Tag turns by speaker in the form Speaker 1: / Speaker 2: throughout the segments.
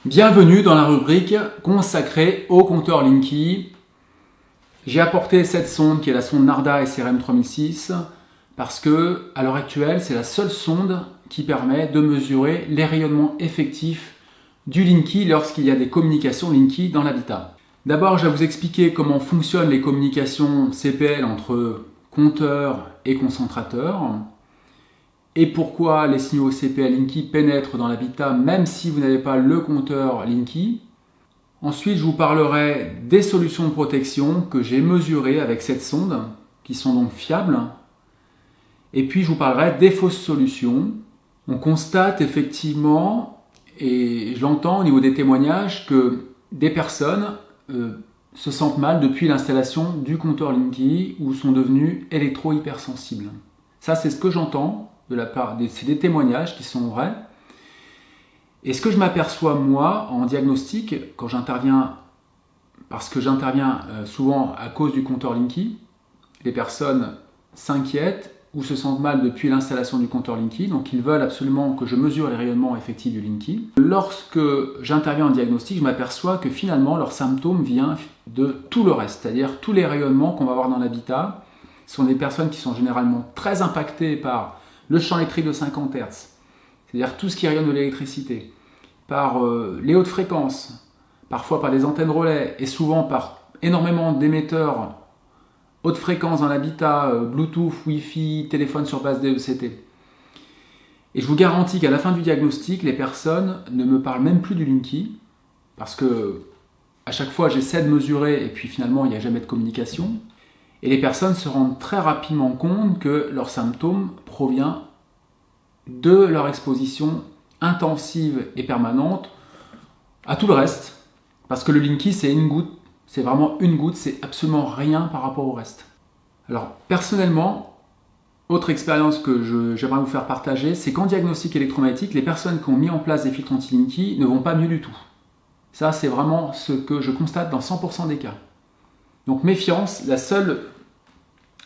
Speaker 1: Bienvenue dans la rubrique consacrée au compteur Linky. J'ai apporté cette sonde qui est la sonde Narda SRM 3006 parce que, à l'heure actuelle, c'est la seule sonde qui permet de mesurer les rayonnements effectifs du Linky lorsqu'il y a des communications Linky dans l'habitat. D'abord, je vais vous expliquer comment fonctionnent les communications CPL entre compteur et concentrateur et pourquoi les signaux CPL Linky pénètrent dans l'habitat même si vous n'avez pas le compteur Linky. Ensuite, je vous parlerai des solutions de protection que j'ai mesurées avec cette sonde, qui sont donc fiables. Et puis, je vous parlerai des fausses solutions. On constate effectivement, et je l'entends au niveau des témoignages, que des personnes se sentent mal depuis l'installation du compteur Linky ou sont devenues électro-hypersensibles. Ça, c'est ce que j'entends. C'est des témoignages qui sont vrais. Et ce que je m'aperçois moi en diagnostic, quand j'interviens, parce que j'interviens souvent à cause du compteur Linky, les personnes s'inquiètent ou se sentent mal depuis l'installation du compteur Linky, donc ils veulent absolument que je mesure les rayonnements effectifs du Linky. Lorsque j'interviens en diagnostic, je m'aperçois que finalement leur symptôme vient de tout le reste, c'est-à-dire tous les rayonnements qu'on va avoir dans l'habitat. Ce sont des personnes qui sont généralement très impactées par le champ électrique de 50 Hz, c'est-à-dire tout ce qui rayonne de l'électricité, par les hautes fréquences, parfois par des antennes relais, et souvent par énormément d'émetteurs haute fréquence dans l'habitat, Bluetooth, Wi-Fi, téléphone sur base DECT. Et je vous garantis qu'à la fin du diagnostic, les personnes ne me parlent même plus du Linky, parce que à chaque fois j'essaie de mesurer, et puis finalement il n'y a jamais de communication. Et les personnes se rendent très rapidement compte que leur symptôme provient de leur exposition intensive et permanente à tout le reste. Parce que le Linky, c'est une goutte, c'est vraiment une goutte, c'est absolument rien par rapport au reste. Alors, personnellement, autre expérience que j'aimerais vous faire partager, c'est qu'en diagnostic électromagnétique, les personnes qui ont mis en place des filtres anti-Linky ne vont pas mieux du tout. Ça, c'est vraiment ce que je constate dans 100% des cas. Donc méfiance,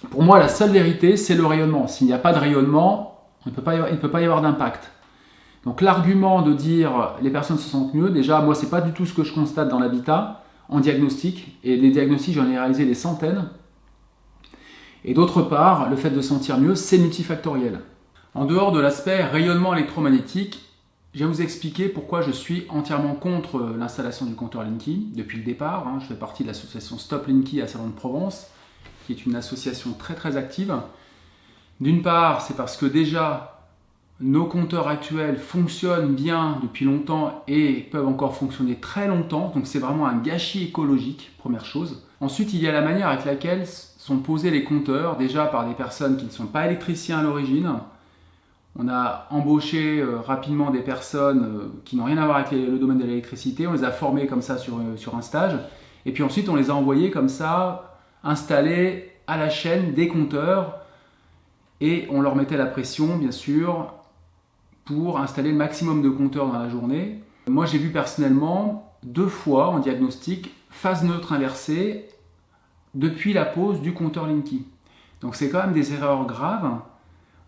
Speaker 1: pour moi la seule vérité c'est le rayonnement. S'il n'y a pas de rayonnement, il ne peut pas y avoir d'impact. Donc l'argument de dire les personnes se sentent mieux, déjà moi c'est pas du tout ce que je constate dans l'habitat en diagnostic, et des diagnostics j'en ai réalisé des centaines. Et d'autre part, le fait de sentir mieux c'est multifactoriel. En dehors de l'aspect rayonnement électromagnétique, je vais vous expliquer pourquoi je suis entièrement contre l'installation du compteur Linky depuis le départ. Je fais partie de l'association Stop Linky à Salon-de-Provence, qui est une association très très active. D'une part, c'est parce que déjà, nos compteurs actuels fonctionnent bien depuis longtemps et peuvent encore fonctionner très longtemps, donc c'est vraiment un gâchis écologique, première chose. Ensuite, il y a la manière avec laquelle sont posés les compteurs, déjà par des personnes qui ne sont pas électriciens à l'origine. On a embauché rapidement des personnes qui n'ont rien à voir avec le domaine de l'électricité, on les a formés comme ça sur un stage, et puis ensuite on les a envoyés comme ça, installer à la chaîne des compteurs, et on leur mettait la pression bien sûr pour installer le maximum de compteurs dans la journée. Moi j'ai vu personnellement 2 fois en diagnostic phase neutre inversée depuis la pose du compteur Linky. Donc c'est quand même des erreurs graves.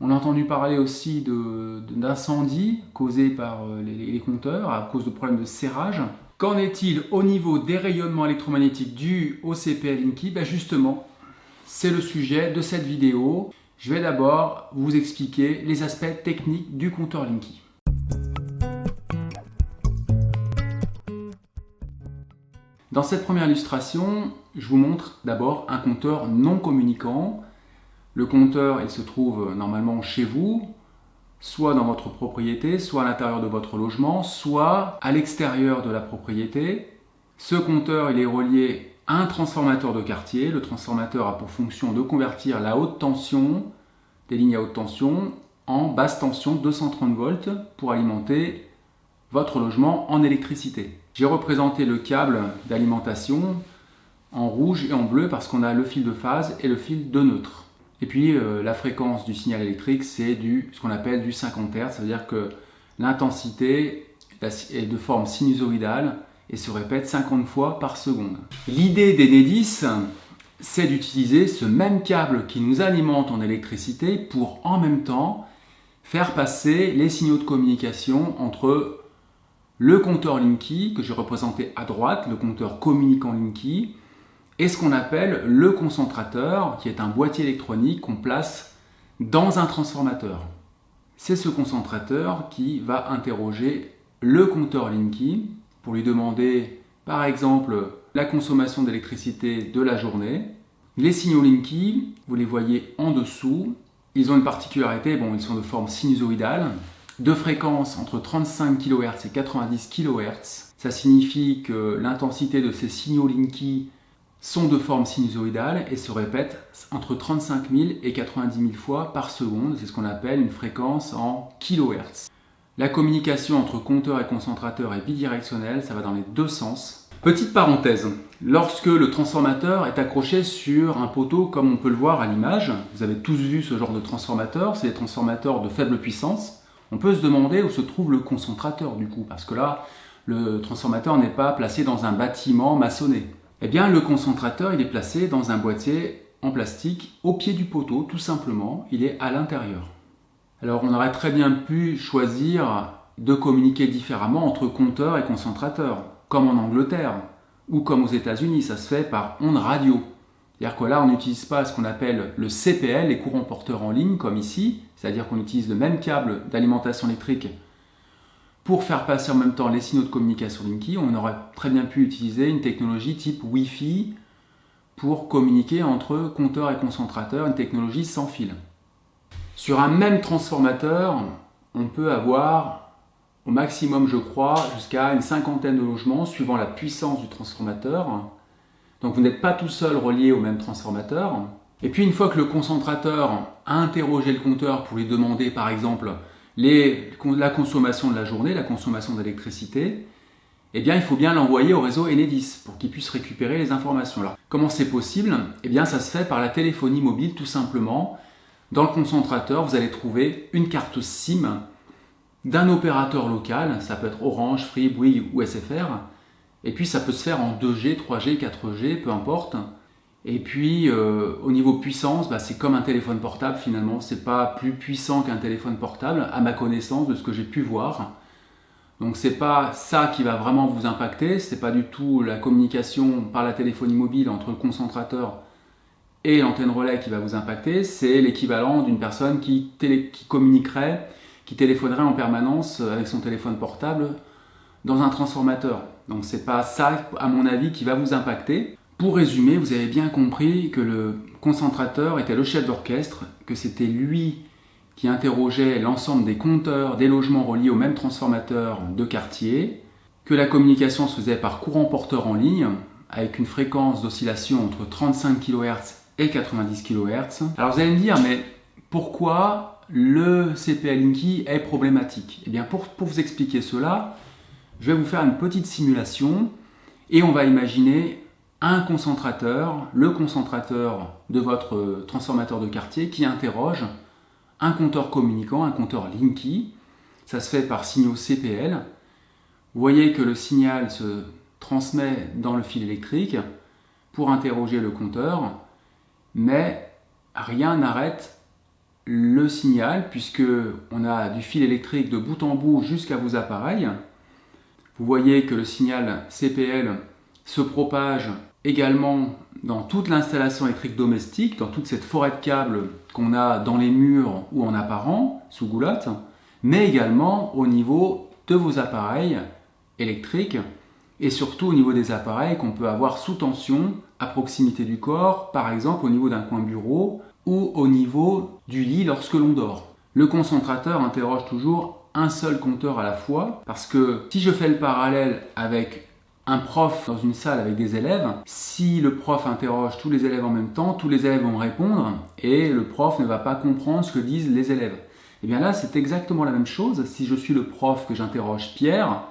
Speaker 1: On a entendu parler aussi d'incendies causés par les compteurs à cause de problèmes de serrage. Qu'en est-il au niveau des rayonnements électromagnétiques dus au CPL Linky? Justement, c'est le sujet de cette vidéo. Je vais d'abord vous expliquer les aspects techniques du compteur Linky. Dans cette première illustration, je vous montre d'abord un compteur non communicant. Le compteur, il se trouve normalement chez vous, soit dans votre propriété, soit à l'intérieur de votre logement, soit à l'extérieur de la propriété. Ce compteur, il est relié à un transformateur de quartier. Le transformateur a pour fonction de convertir la haute tension, des lignes à haute tension, en basse tension 230 volts pour alimenter votre logement en électricité. J'ai représenté le câble d'alimentation en rouge et en bleu parce qu'on a le fil de phase et le fil de neutre. Et puis la fréquence du signal électrique, c'est ce qu'on appelle du 50 Hz, ça veut dire que l'intensité est de forme sinusoïdale et se répète 50 fois par seconde. L'idée d'Enedis, c'est d'utiliser ce même câble qui nous alimente en électricité pour en même temps faire passer les signaux de communication entre le compteur Linky, que j'ai représenté à droite, le compteur communicant Linky, et ce qu'on appelle le concentrateur, qui est un boîtier électronique qu'on place dans un transformateur. C'est ce concentrateur qui va interroger le compteur Linky pour lui demander, par exemple, la consommation d'électricité de la journée. Les signaux Linky, vous les voyez en dessous, ils ont une particularité, ils sont de forme sinusoïdale, de fréquence entre 35 kHz et 90 kHz. Ça signifie que l'intensité de ces signaux Linky sont de forme sinusoïdale et se répètent entre 35 000 et 90 000 fois par seconde. C'est ce qu'on appelle une fréquence en kHz. La communication entre compteur et concentrateur est bidirectionnelle, ça va dans les deux sens. Petite parenthèse, lorsque le transformateur est accroché sur un poteau comme on peut le voir à l'image, vous avez tous vu ce genre de transformateur, c'est des transformateurs de faible puissance, on peut se demander où se trouve le concentrateur du coup, parce que là, le transformateur n'est pas placé dans un bâtiment maçonné. Eh bien, le concentrateur, il est placé dans un boîtier en plastique au pied du poteau, tout simplement, il est à l'intérieur. Alors, on aurait très bien pu choisir de communiquer différemment entre compteur et concentrateur, comme en Angleterre ou comme aux États-Unis, ça se fait par ondes radio. C'est-à-dire que là, on n'utilise pas ce qu'on appelle le CPL, les courants porteurs en ligne, comme ici, c'est-à-dire qu'on utilise le même câble d'alimentation électrique pour faire passer en même temps les signaux de communication Linky. On aurait très bien pu utiliser une technologie type Wi-Fi pour communiquer entre compteur et concentrateur, une technologie sans fil. Sur un même transformateur, on peut avoir au maximum, je crois, jusqu'à une cinquantaine de logements suivant la puissance du transformateur. Donc vous n'êtes pas tout seul relié au même transformateur. Et puis une fois que le concentrateur a interrogé le compteur pour lui demander par exemple la consommation de la journée, la consommation d'électricité, eh bien il faut bien l'envoyer au réseau Enedis pour qu'il puisse récupérer les informations. Alors comment c'est possible? Eh bien ça se fait par la téléphonie mobile tout simplement. Dans le concentrateur, vous allez trouver une carte SIM d'un opérateur local, ça peut être Orange, Free, Bouygues ou SFR, et puis ça peut se faire en 2G, 3G, 4G, peu importe. Et puis au niveau puissance, c'est comme un téléphone portable finalement, c'est pas plus puissant qu'un téléphone portable à ma connaissance de ce que j'ai pu voir. Donc c'est pas ça qui va vraiment vous impacter, c'est pas du tout la communication par la téléphonie mobile entre le concentrateur et l'antenne relais qui va vous impacter, c'est l'équivalent d'une personne qui communiquerait, qui téléphonerait en permanence avec son téléphone portable dans un transformateur. Donc c'est pas ça, à mon avis, qui va vous impacter. Pour résumer, vous avez bien compris que le concentrateur était le chef d'orchestre, que c'était lui qui interrogeait l'ensemble des compteurs, des logements reliés au même transformateur de quartier, que la communication se faisait par courant porteur en ligne, avec une fréquence d'oscillation entre 35 kHz et 90 kHz. Alors vous allez me dire, mais pourquoi le CPL Linky est problématique? Eh bien pour vous expliquer cela, je vais vous faire une petite simulation et on va imaginer un concentrateur, le concentrateur de votre transformateur de quartier qui interroge un compteur communicant, un compteur Linky. Ça se fait par signaux CPL. Vous voyez que le signal se transmet dans le fil électrique pour interroger le compteur, mais rien n'arrête le signal puisque on a du fil électrique de bout en bout jusqu'à vos appareils. Vous voyez que le signal CPL se propage également dans toute l'installation électrique domestique, dans toute cette forêt de câbles qu'on a dans les murs ou en apparent, sous goulotte, mais également au niveau de vos appareils électriques et surtout au niveau des appareils qu'on peut avoir sous tension à proximité du corps, par exemple au niveau d'un coin bureau ou au niveau du lit lorsque l'on dort. Le concentrateur interroge toujours un seul compteur à la fois parce que si je fais le parallèle avec un prof dans une salle avec des élèves, si le prof interroge tous les élèves en même temps, tous les élèves vont répondre et le prof ne va pas comprendre ce que disent les élèves. Et bien là, c'est exactement la même chose. Si je suis le prof que j'interroge Pierre,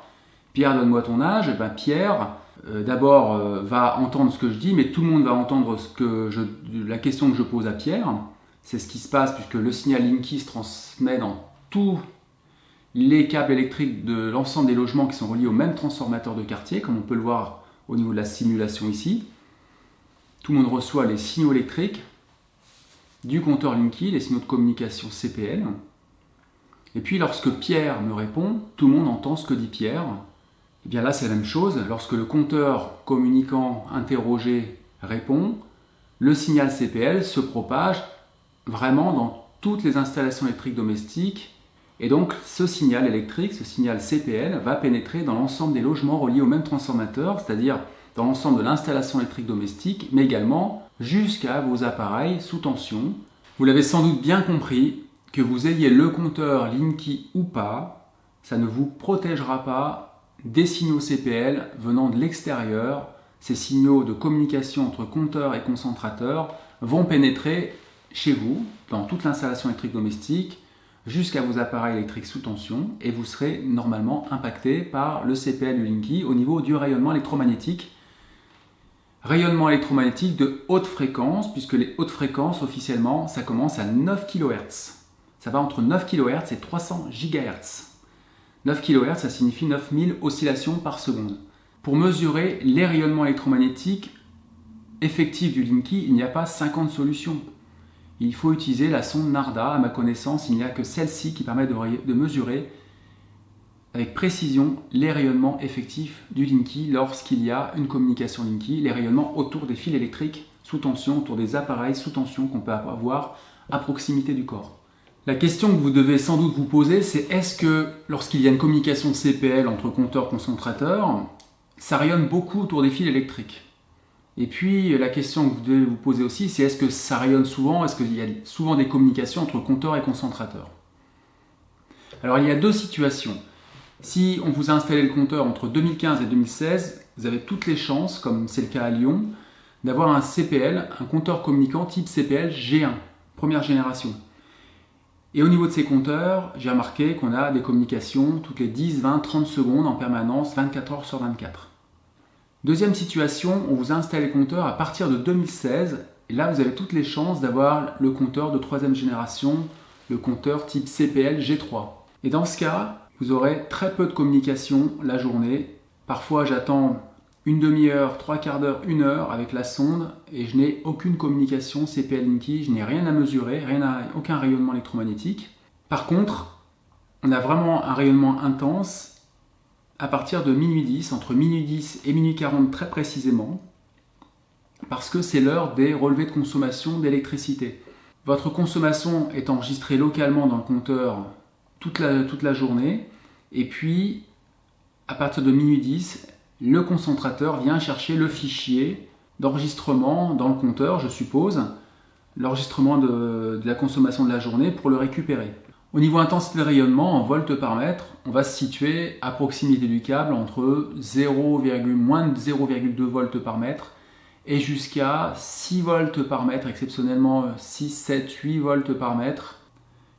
Speaker 1: Pierre, donne-moi ton âge, et bien Pierre, d'abord va entendre ce que je dis, mais tout le monde va entendre la question que je pose à Pierre. C'est ce qui se passe puisque le signal Linky se transmet dans tous les câbles électriques de l'ensemble des logements qui sont reliés au même transformateur de quartier, comme on peut le voir au niveau de la simulation ici. Tout le monde reçoit les signaux électriques du compteur Linky, les signaux de communication CPL. Et puis lorsque Pierre me répond, tout le monde entend ce que dit Pierre. Et bien là, c'est la même chose. Lorsque le compteur communicant interrogé répond, le signal CPL se propage vraiment dans toutes les installations électriques domestiques. Et donc, ce signal électrique, ce signal CPL, va pénétrer dans l'ensemble des logements reliés au même transformateur, c'est-à-dire dans l'ensemble de l'installation électrique domestique, mais également jusqu'à vos appareils sous tension. Vous l'avez sans doute bien compris, que vous ayez le compteur Linky ou pas, ça ne vous protégera pas des signaux CPL venant de l'extérieur. Ces signaux de communication entre compteur et concentrateur vont pénétrer chez vous, dans toute l'installation électrique domestique, jusqu'à vos appareils électriques sous tension, et vous serez normalement impacté par le CPL du Linky au niveau du rayonnement électromagnétique. Rayonnement électromagnétique de haute fréquence, puisque les hautes fréquences, officiellement, ça commence à 9 kHz. Ça va entre 9 kHz et 300 GHz. 9 kHz, ça signifie 9000 oscillations par seconde. Pour mesurer les rayonnements électromagnétiques effectifs du Linky, il n'y a pas 50 solutions. Il faut utiliser la sonde NARDA. À ma connaissance, il n'y a que celle-ci qui permet de mesurer avec précision les rayonnements effectifs du Linky lorsqu'il y a une communication Linky, les rayonnements autour des fils électriques sous tension, autour des appareils sous tension qu'on peut avoir à proximité du corps. La question que vous devez sans doute vous poser, c'est est-ce que lorsqu'il y a une communication CPL entre compteur et concentrateur, ça rayonne beaucoup autour des fils électriques? Et puis la question que vous devez vous poser aussi, c'est est-ce que ça rayonne souvent? Est-ce qu'il y a souvent des communications entre compteur et concentrateur? Alors il y a deux situations. Si on vous a installé le compteur entre 2015 et 2016, vous avez toutes les chances, comme c'est le cas à Lyon, d'avoir un CPL, un compteur communicant type CPL G1, première génération. Et au niveau de ces compteurs, j'ai remarqué qu'on a des communications toutes les 10, 20, 30 secondes en permanence, 24 heures sur 24. Deuxième situation, on vous a installé le compteur à partir de 2016, et là vous avez toutes les chances d'avoir le compteur de troisième génération, le compteur type CPL G3. Et dans ce cas, vous aurez très peu de communication la journée. Parfois j'attends une demi-heure, trois quarts d'heure, une heure avec la sonde et je n'ai aucune communication CPL Linky, je n'ai rien à mesurer, aucun rayonnement électromagnétique. Par contre, on a vraiment un rayonnement intense à partir de minuit 10, entre minuit 10 et minuit 40 très précisément, parce que c'est l'heure des relevés de consommation d'électricité. Votre consommation est enregistrée localement dans le compteur toute la journée, et puis à partir de minuit 10, le concentrateur vient chercher le fichier d'enregistrement dans le compteur, je suppose, l'enregistrement de la consommation de la journée pour le récupérer. Au niveau intensité de rayonnement, en volts par mètre, on va se situer à proximité du câble entre moins de 0,2 volts par mètre et jusqu'à 6 volts par mètre, exceptionnellement 6, 7, 8 volts par mètre.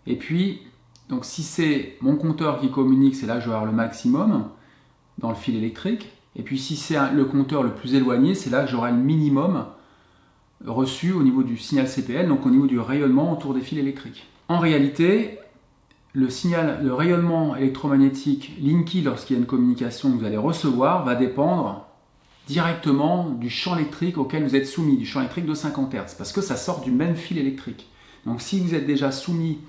Speaker 1: Et puis, donc si c'est mon compteur qui communique, c'est là que je vais avoir le maximum dans le fil électrique. Et puis si c'est le compteur le plus éloigné, c'est là que j'aurai le minimum reçu au niveau du signal CPL, donc au niveau du rayonnement autour des fils électriques. En réalité, le rayonnement électromagnétique Linky, lorsqu'il y a une communication que vous allez recevoir, va dépendre directement du champ électrique auquel vous êtes soumis, du champ électrique de 50 Hz, parce que ça sort du même fil électrique. Donc si vous êtes déjà soumis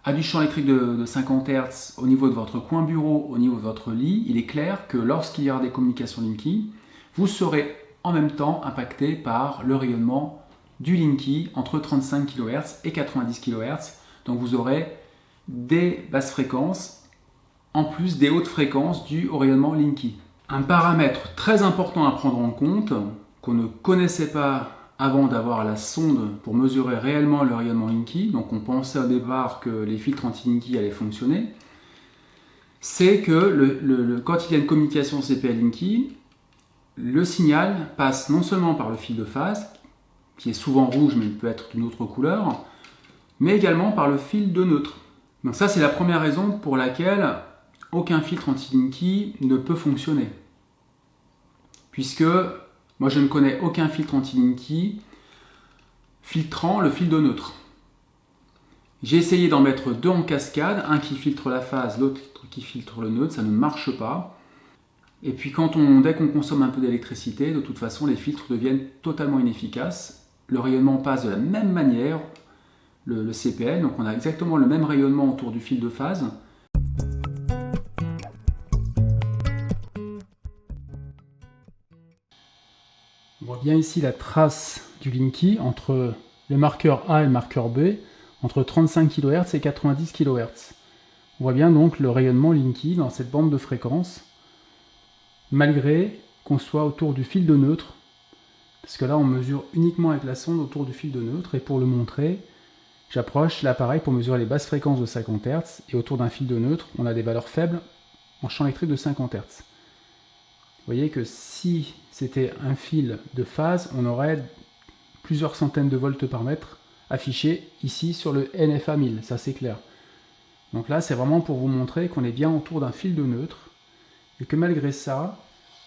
Speaker 1: à du champ électrique de 50 Hz au niveau de votre coin bureau, au niveau de votre lit, il est clair que lorsqu'il y aura des communications Linky, vous serez en même temps impacté par le rayonnement du Linky entre 35 kHz et 90 kHz. Donc vous aurez des basses fréquences en plus des hautes fréquences dues au rayonnement Linky. Un paramètre très important à prendre en compte, qu'on ne connaissait pas avant d'avoir la sonde pour mesurer réellement le rayonnement Linky, donc on pensait au départ que les filtres anti-Linky allaient fonctionner, c'est que quand il y a une communication CPL Linky, le signal passe non seulement par le fil de phase, qui est souvent rouge mais il peut être d'une autre couleur, mais également par le fil de neutre. Donc ça c'est la première raison pour laquelle aucun filtre anti-Linky ne peut fonctionner. Puisque moi je ne connais aucun filtre anti-Linky filtrant le fil de neutre. J'ai essayé d'en mettre deux en cascade, un qui filtre la phase, l'autre qui filtre le neutre, ça ne marche pas. Et puis dès qu'on consomme un peu d'électricité, de toute façon les filtres deviennent totalement inefficaces. Le rayonnement passe de la même manière, le CPL, donc on a exactement le même rayonnement autour du fil de phase. bien ici la trace du Linky entre le marqueur A et le marqueur B, entre 35 kHz et 90 kHz. On voit bien donc le rayonnement Linky dans cette bande de fréquence, malgré qu'on soit autour du fil de neutre, parce que là on mesure uniquement avec la sonde autour du fil de neutre, et pour le montrer, j'approche l'appareil pour mesurer les basses fréquences de 50 Hz, et autour d'un fil de neutre, on a des valeurs faibles en champ électrique de 50 Hz. Vous voyez que si c'était un fil de phase, on aurait plusieurs centaines de volts par mètre affichés ici sur le NFA 1000, ça c'est clair. Donc là c'est vraiment pour vous montrer qu'on est bien autour d'un fil de neutre, et que malgré ça,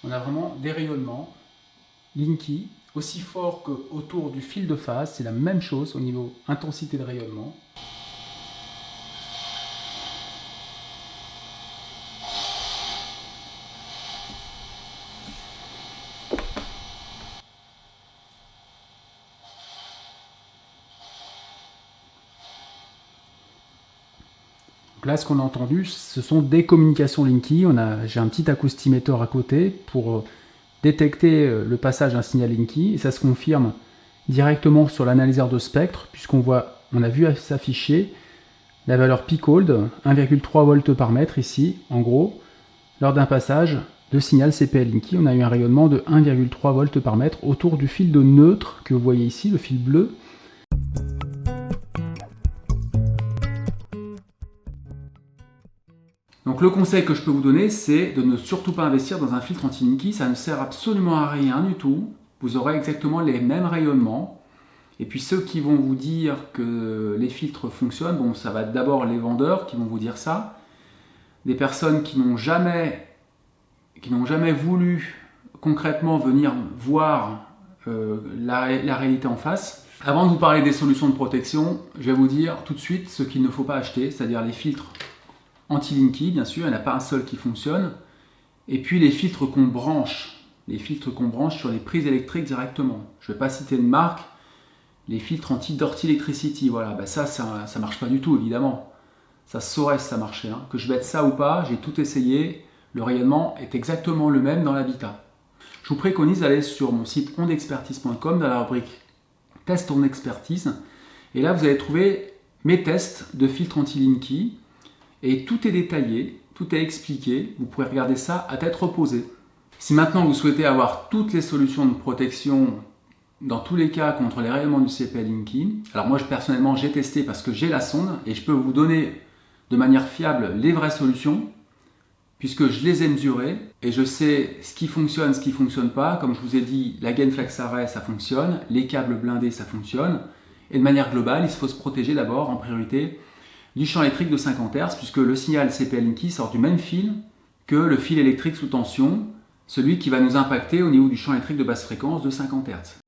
Speaker 1: on a vraiment des rayonnements Linky aussi forts qu'autour du fil de phase, c'est la même chose au niveau intensité de rayonnement. Donc là, ce qu'on a entendu, ce sont des communications Linky. J'ai un petit acoustimètre à côté pour détecter le passage d'un signal Linky, et ça se confirme directement sur l'analyseur de spectre, on a vu s'afficher la valeur peak hold, 1,3 volts par mètre ici, en gros, lors d'un passage de signal CPL Linky, on a eu un rayonnement de 1,3 volts par mètre autour du fil de neutre que vous voyez ici, le fil bleu. Donc le conseil que je peux vous donner, c'est de ne surtout pas investir dans un filtre anti-Linky, ça ne sert absolument à rien du tout. Vous aurez exactement les mêmes rayonnements. Et puis ceux qui vont vous dire que les filtres fonctionnent, bon, ça va être d'abord les vendeurs qui vont vous dire ça. Des personnes qui n'ont jamais voulu concrètement venir voir la réalité en face. Avant de vous parler des solutions de protection, je vais vous dire tout de suite ce qu'il ne faut pas acheter, c'est-à-dire les filtres anti-Linky, bien sûr, il n'y en a pas un seul qui fonctionne. Et puis les filtres qu'on branche sur les prises électriques directement. Je ne vais pas citer de marque, les filtres anti-dirty electricity, voilà, ben ça marche pas du tout, évidemment. Ça se saurait si ça marchait. Hein. Que je mette ça ou pas, j'ai tout essayé, le rayonnement est exactement le même dans l'habitat. Je vous préconise d'aller sur mon site ondeexpertise.com dans la rubrique Test on expertise, et là vous allez trouver mes tests de filtres anti-Linky. Et tout est détaillé, tout est expliqué, vous pouvez regarder ça à tête reposée. Si maintenant vous souhaitez avoir toutes les solutions de protection dans tous les cas contre les rayonnements du CPL Linky, alors moi personnellement j'ai testé parce que j'ai la sonde et je peux vous donner de manière fiable les vraies solutions puisque je les ai mesurées et je sais ce qui fonctionne, ce qui ne fonctionne pas. Comme je vous ai dit, la gain flex array ça fonctionne, les câbles blindés ça fonctionne, et de manière globale il faut se protéger d'abord en priorité du champ électrique de 50 Hz, puisque le signal CPL Linky sort du même fil que le fil électrique sous tension, celui qui va nous impacter au niveau du champ électrique de basse fréquence de 50 Hz.